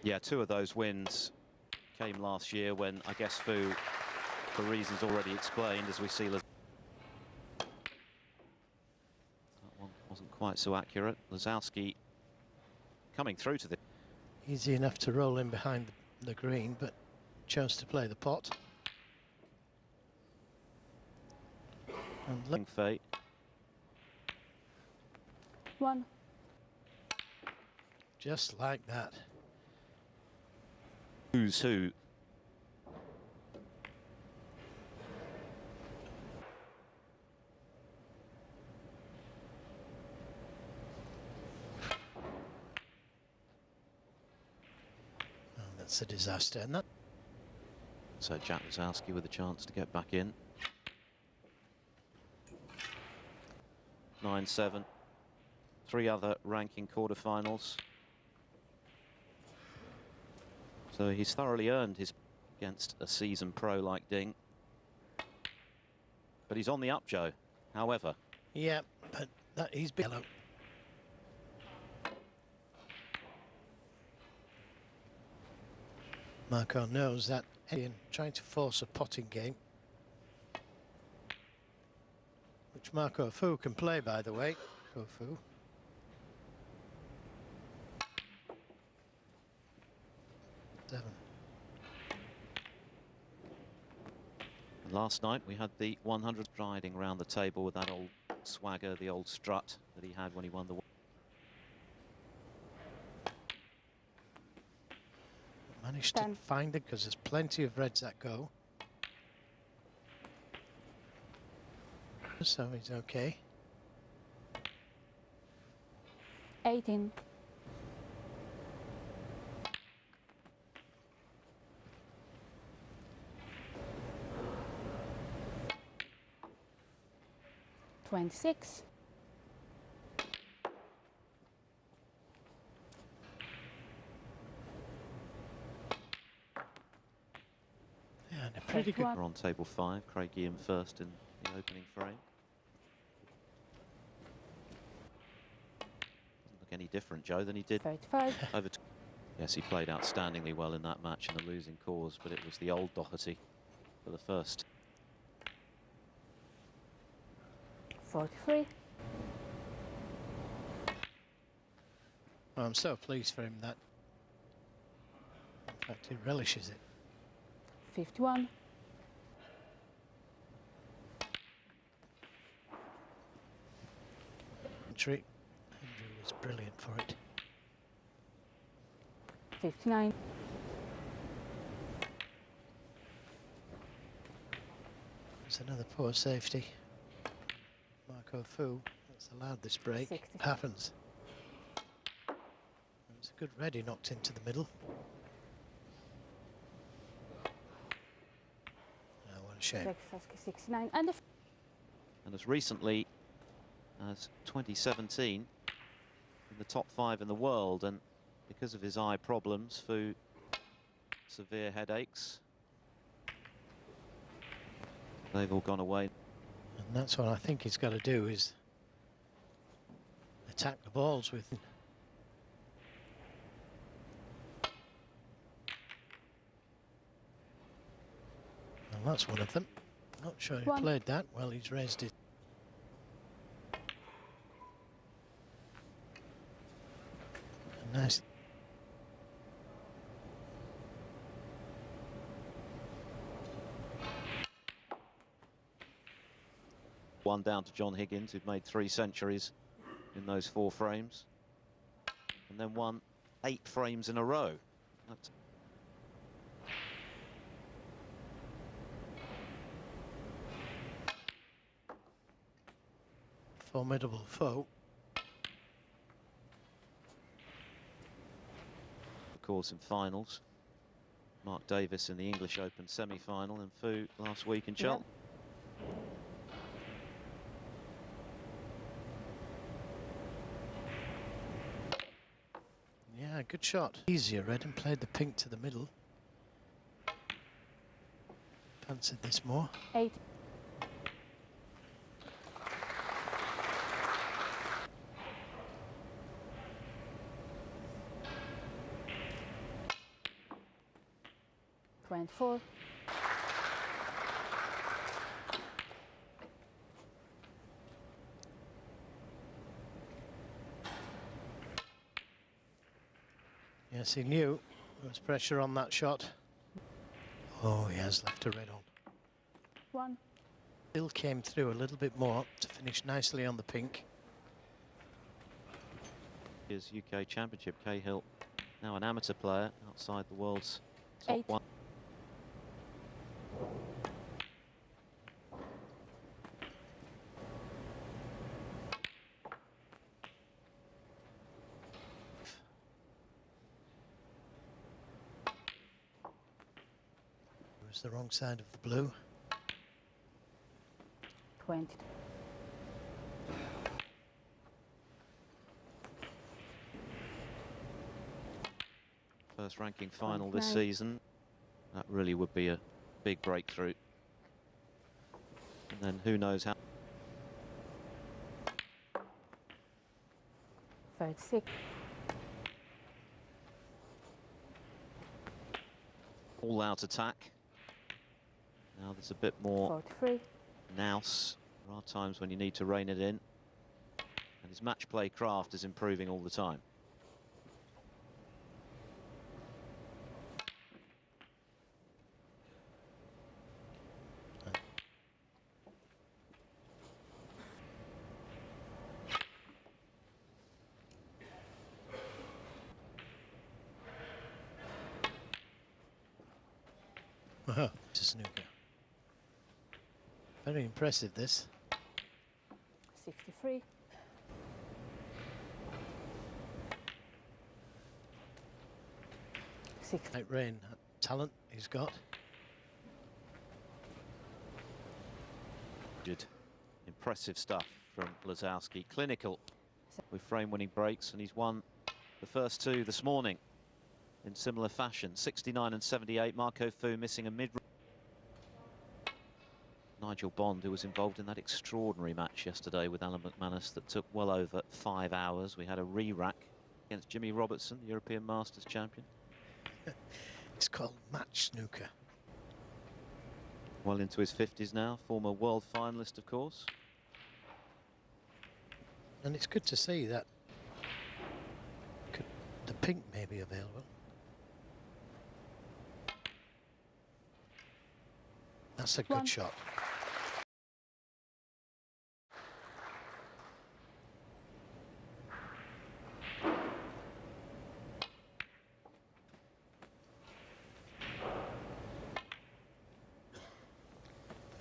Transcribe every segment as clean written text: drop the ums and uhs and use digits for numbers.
Yeah, two of those wins came last year when, I guess, Fu, for reasons already explained, as we see. That one wasn't quite so accurate. Lisowski coming through to the... Easy enough to roll in behind the green, but chose to play the pot. And look, fate. One. Just like that. Who's who? Oh, that's a disaster. And that. So Jack Lisowski with a chance to get back in. 9-7. Three other ranking quarterfinals. So he's thoroughly earned his against a seasoned pro like Ding. But he's on the up, Joe. However. Yeah, but he's been yellow. Marco knows that Ian trying to force a potting game, which Marco Fu can play, by the way. Fu. Seven. Last night we had the 100 riding round the table with that old swagger, the old strut that he had when he won the... Managed to find it because there's plenty of reds that go. So he's okay. 18. $26. Yeah, and a pretty good. We're on table 5. Craig Ian first in the opening frame. Doesn't look any different, Joe, than he did 35. over. Yes, he played outstandingly well in that match in the losing cause, but it was the old Doherty for the first. 43. Oh, I'm so pleased for him that, in fact, he relishes it. 51. Andrew was brilliant for it. 59. There's another poor safety. Marco Fu that's allowed this break. 60. It happens. It's a good red he knocked into the middle. Oh, what a shame. Lisowski 69. And as recently as 2017 in the top 5 in the world, and because of his eye problems, Fu severe headaches, they've all gone away. And that's what I think he's got to do, is attack the balls with. Well, that's one of them. Not sure he played that. Well, he's raised it. Nice. One down to John Higgins, who'd made 3 centuries in those 4 frames, and then won 8 frames in a row. That's formidable foe. of course in finals. Mark Davis in the English Open semi-final, and Fu last week in Cheltenham. Yeah, good shot. Easier red and played the pink to the middle. Fancied this more. 8. 24. Yes, he knew there was pressure on that shot. Oh, he has left a red on. 1. Bill came through a little bit more to finish nicely on the pink. His UK Championship, Cahill, now an amateur player outside the world's top 8. one. It was the wrong side of the blue. 20. First ranking final this 29. season. That really would be a big breakthrough. And then who knows how. 36. All out attack. Now there's a bit more 43. nous. There are times when you need to rein it in. And his match play craft is improving all the time. To snooker. Very impressive, this. 63. Night rain talent he's got. Good. Impressive stuff from Lisowski. Clinical with frame-winning breaks, and he's won the first two this morning in similar fashion. 69 and 78. Marco Fu missing a mid. Nigel Bond, who was involved in that extraordinary match yesterday with Alan McManus that took well over 5 hours. We had a re-rack against Jimmy Robertson, the European Masters champion. It's called match snooker. Well into his 50s now, former world finalist, of course. And it's good to see that the pink may be available. That's a good 1. shot.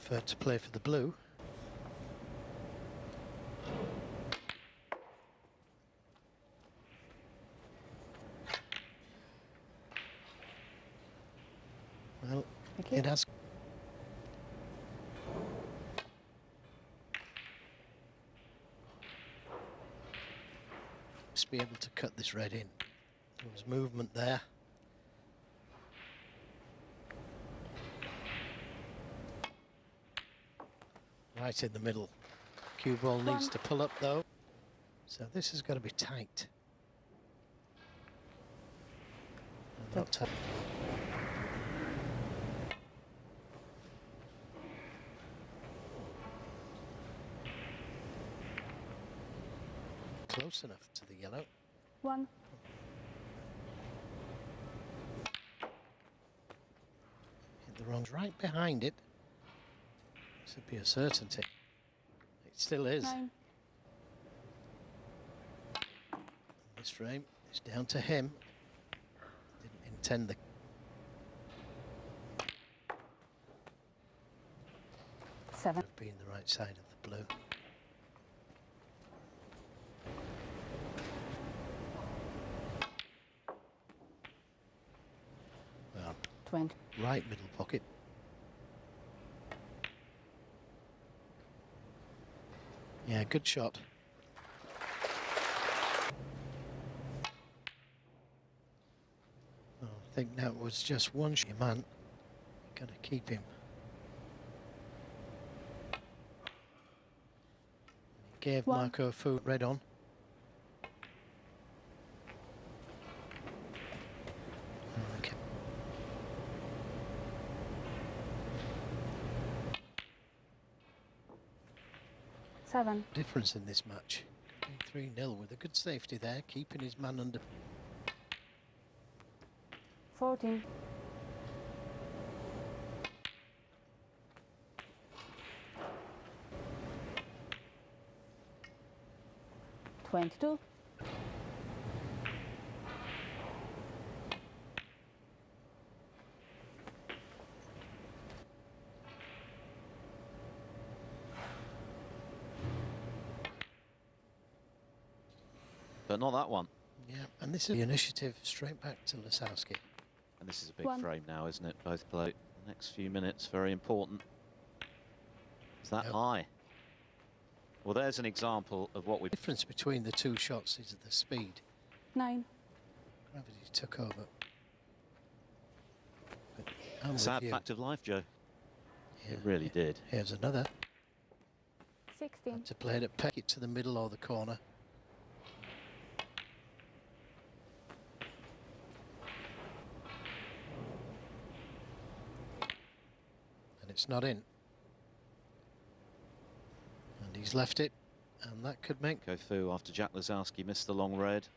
Preferred to play for the blue. Well, Thank you. it has. Just be able to cut this red in. There was movement there. Right in the middle. Cue ball needs 1. to pull up though. So this has got to be tight. Not tight. Close enough to the yellow. 1. Hit the wrongs right behind it. This would be a certainty. It still is. 9. This frame is down to him. Didn't intend the. Seven. Being the right side of the blue. Well, 20. right middle pocket. Yeah, good shot. Oh, I think that was just one shot, man. Gotta keep him. He gave 1. Marco Fu red on. 7. Difference in this match. 3-0 with a good safety there, keeping his man under. 14. 22. 'But not that one. Yeah, and this is the initiative straight back to Lisowski. And this is a big 1. frame now, isn't it? Both play. The next few minutes, very important. Is that Yep. high? Well, there's an example of what we... The difference between the two shots is the speed. 9. Gravity took over. But I'm with Sad you. fact of life, Joe. Yeah. It really did. Here's another. 16. To play it at peck it to the middle or the corner. And it's not in. And he's left it, and that could make... Kofu after Jack Lisowski missed the long red.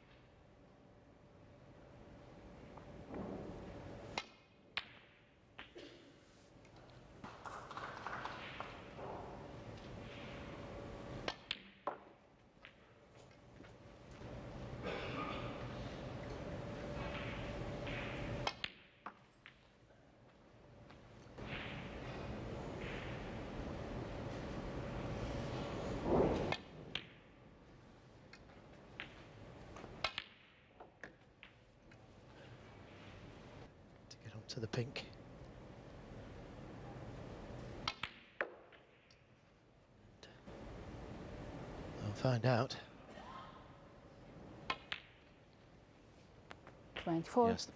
to get onto the pink. I'll find out. 24. Yes,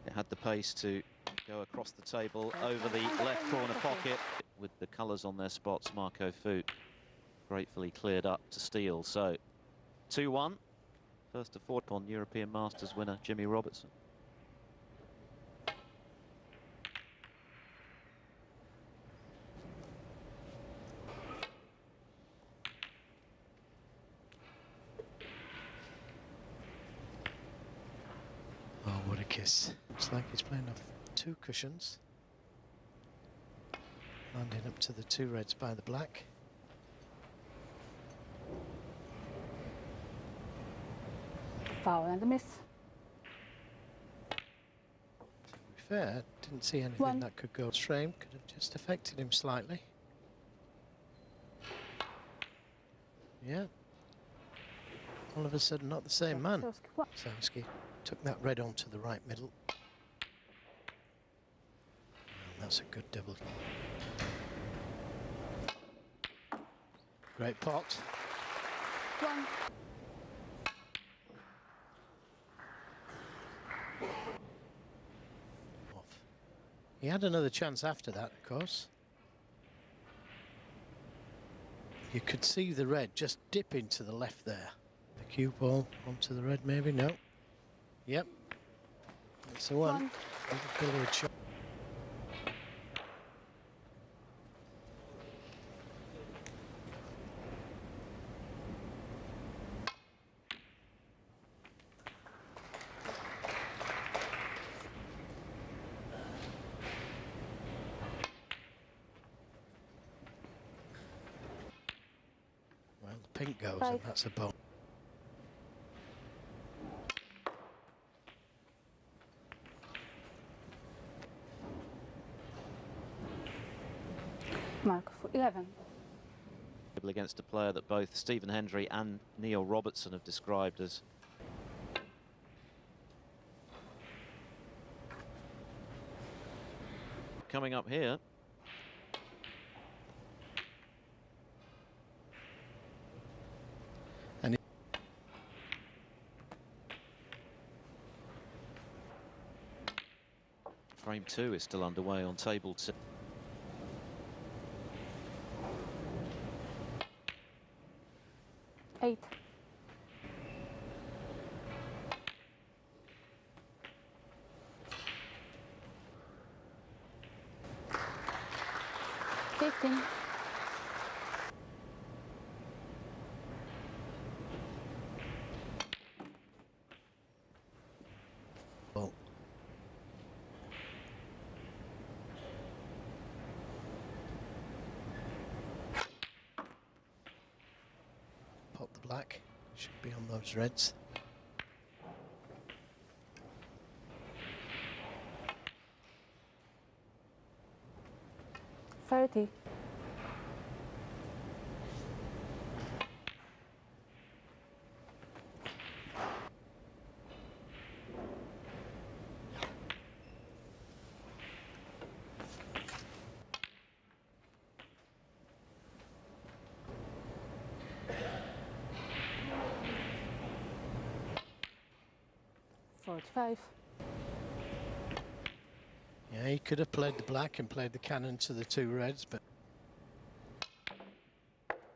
it had the pace to go across the table over the left corner pocket with the colours on their spots. Marco Fu gratefully cleared up to steal. So 2-1. First to 4 on European Masters winner Jimmy Robertson. Oh, what a kiss. Looks like he's playing off 2 cushions. Landing up to the 2 reds by the black. Foul and a miss. To be fair, didn't see anything 1. that could go straight. Could have just affected him slightly. Yeah. All of a sudden, not the same man. Lisowski, 1. Lisowski took that red onto the right middle. And that's a good double. Great pot. 1. Off. He had another chance after that, of course. You could see the red just dip into the left there. The cue ball onto the red, maybe? No. Yep. That's the one. 1. Little billiard shot. Well, the pink goes, and 5. that's a bone. Marco for 11. Against a player that both Stephen Hendry and Neil Robertson have described as coming up here. And Frame 2 is still underway on table 2. Eight. 15. black. Should be on those reds. Thirty. Five. Yeah, he could have played the black and played the cannon to the two reds, but...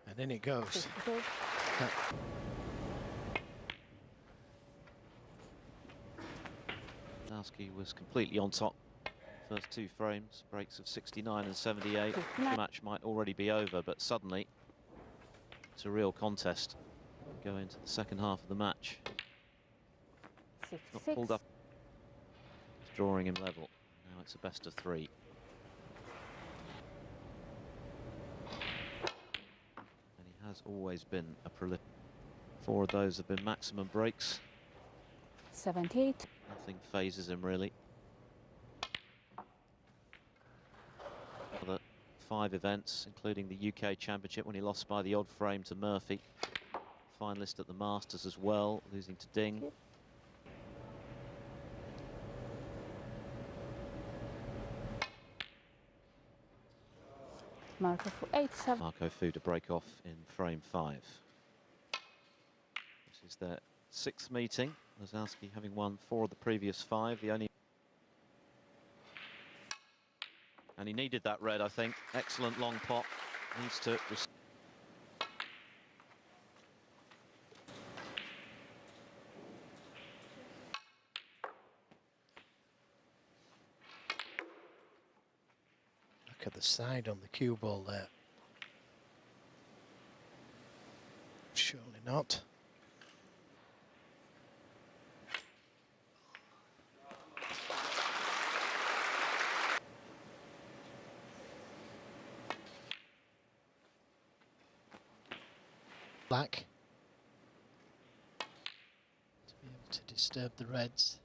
And in it goes. Lisowski was completely on top. First two frames, breaks of 69 and 78. The match might already be over, but suddenly it's a real contest. Go into the second half of the match. Not pulled up. It's drawing him level. Now it's a best of three. And he has always been a prolific. Four of those have been maximum breaks. 78. Nothing phases him really. Other 5 events, including the UK Championship when he lost by the odd frame to Murphy. Finalist at the Masters as well, losing to Ding. Marco for 87. Marco Fu to break off in frame 5. This is their 6th meeting. Lisowski having won 4 of the previous 5. The only... And he needed that red, I think. Excellent long pot. Needs to... Look at the side on the cue ball there. Surely not. Black. To be able to disturb the reds.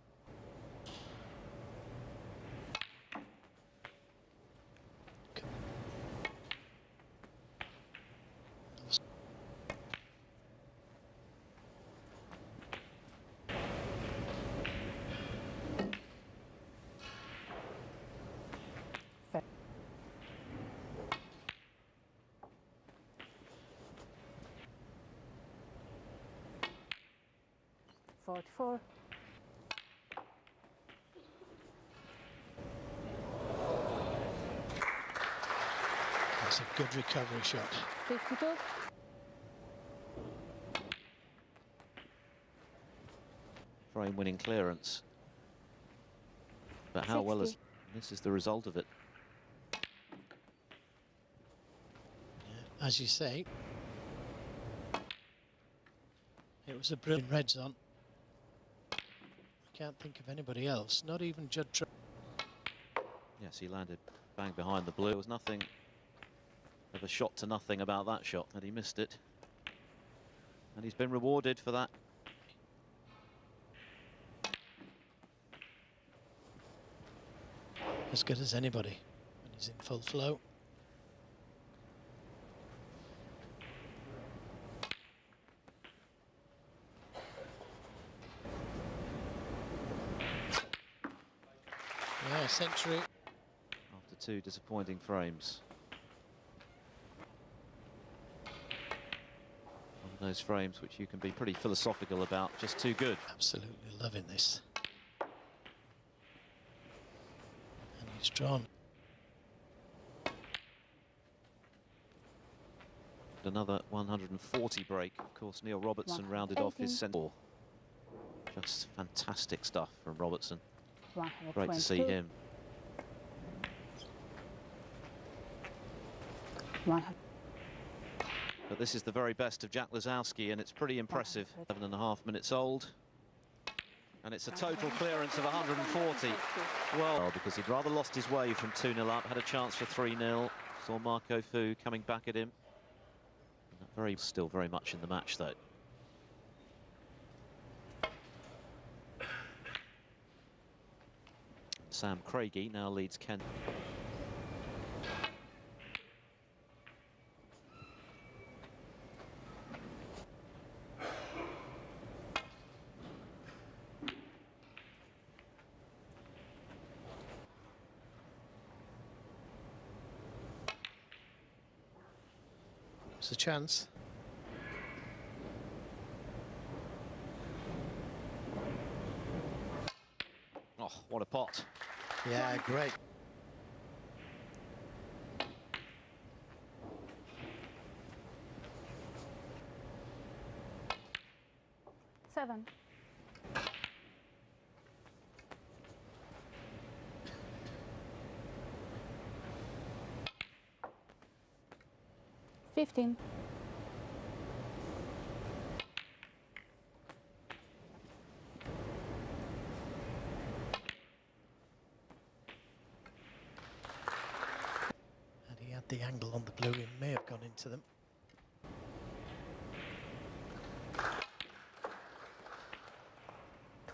Forty-four. That's a good recovery shot. 52. Frame winning clearance. But how 60. well is... This is the result of it. Yeah, as you say, it was a brilliant reds on. I can't think of anybody else, not even Judd. Yes, he landed bang behind the blue. There was nothing of a shot to nothing about that shot, and he missed it. And he's been rewarded for that. As good as anybody when he's in full flow. Yeah, century. After 2 disappointing frames. One of those frames which you can be pretty philosophical about, just too good. Absolutely loving this. And he's drawn. Another 140 break. Of course, Neil Robertson rounded off his centre. Just fantastic stuff from Robertson. Great to see him. But this is the very best of Jack Lisowski, and it's pretty impressive. 7.5 minutes old. And it's a total clearance of 140. Well, because he'd rather lost his way from 2-0 up, had a chance for 3-0. Saw Marco Fu coming back at him. Still very much in the match, though. Sam Craigie now leads Ken. It's a chance. Oh, what a pot. Yeah, great. Seven. $15. And he had the angle on the blue, it may have gone into them.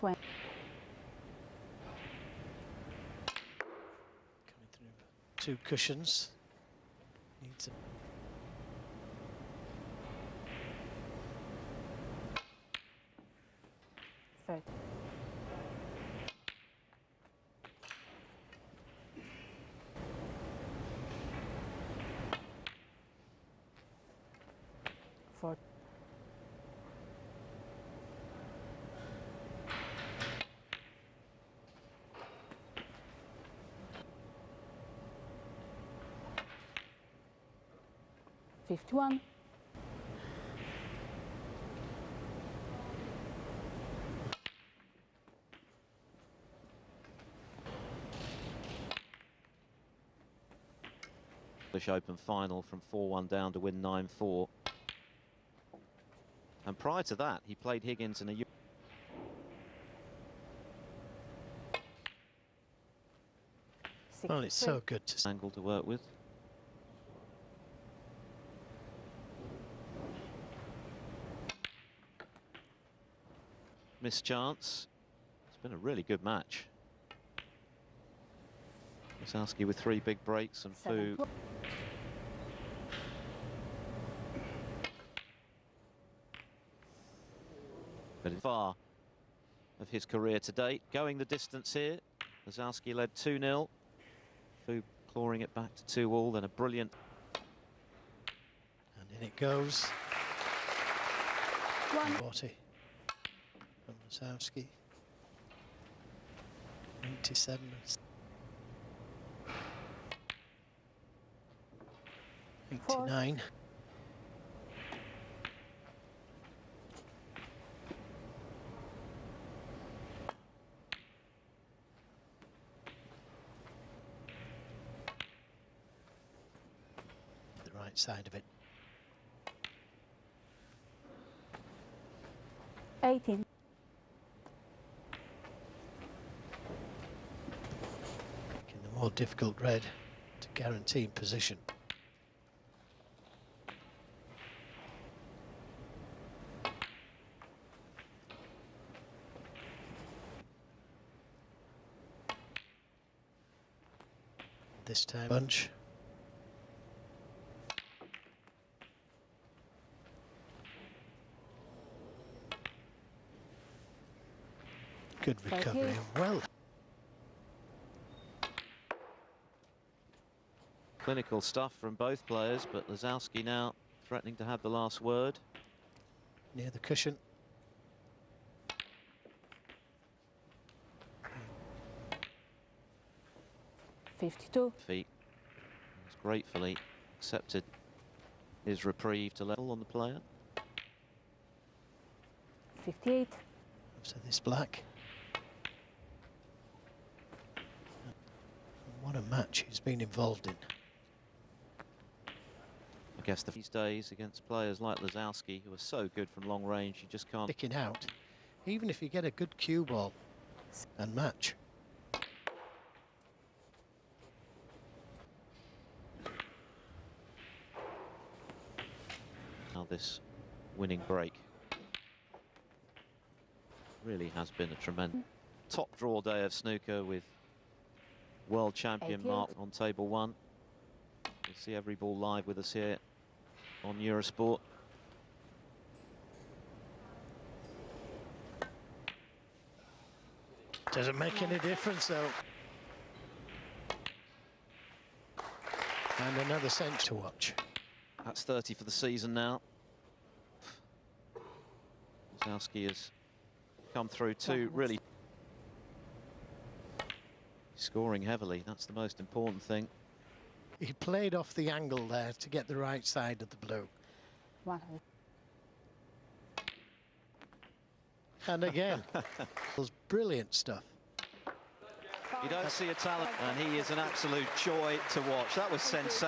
$20. Coming through 2 cushions. Needs a $30. $40. $51. English Open final from 4-1 down to win 9-4. And prior to that, he played Higgins in a... Well, it's so good to angle to work with. Missed chance. It's been a really good match. Lisowski with 3 big breaks and Fu. But far of his career to date. Going the distance here. Lisowski led 2-0. Fu clawing it back to 2-all, then a brilliant... And in it goes. 40 from Lisowski. 87. 89. The right side of it. 18. Making the more difficult red to guarantee position. This time bunch. Good recovery. Well. Clinical stuff from both players, but Lisowski now threatening to have the last word. Near the cushion. $52. Feet. He's gratefully accepted his reprieve to level on the player. 58. So this black. What a match he's been involved in. I guess these days against players like Lisowski, who are so good from long range, you just can't... Sticking out, even if you get a good cue ball and match. Now this winning break really has been a tremendous top draw day of snooker, with world champion 88. mark on table 1. You'll see every ball live with us here on Eurosport. Doesn't make any difference though. And another centre to watch. That's 30 for the season now. Lisowski has come through two really scoring heavily. That's the most important thing. He played off the angle there to get the right side of the blue. 100. And again, it was brilliant stuff. You don't see a talent, and he is an absolute joy to watch. That was sensational.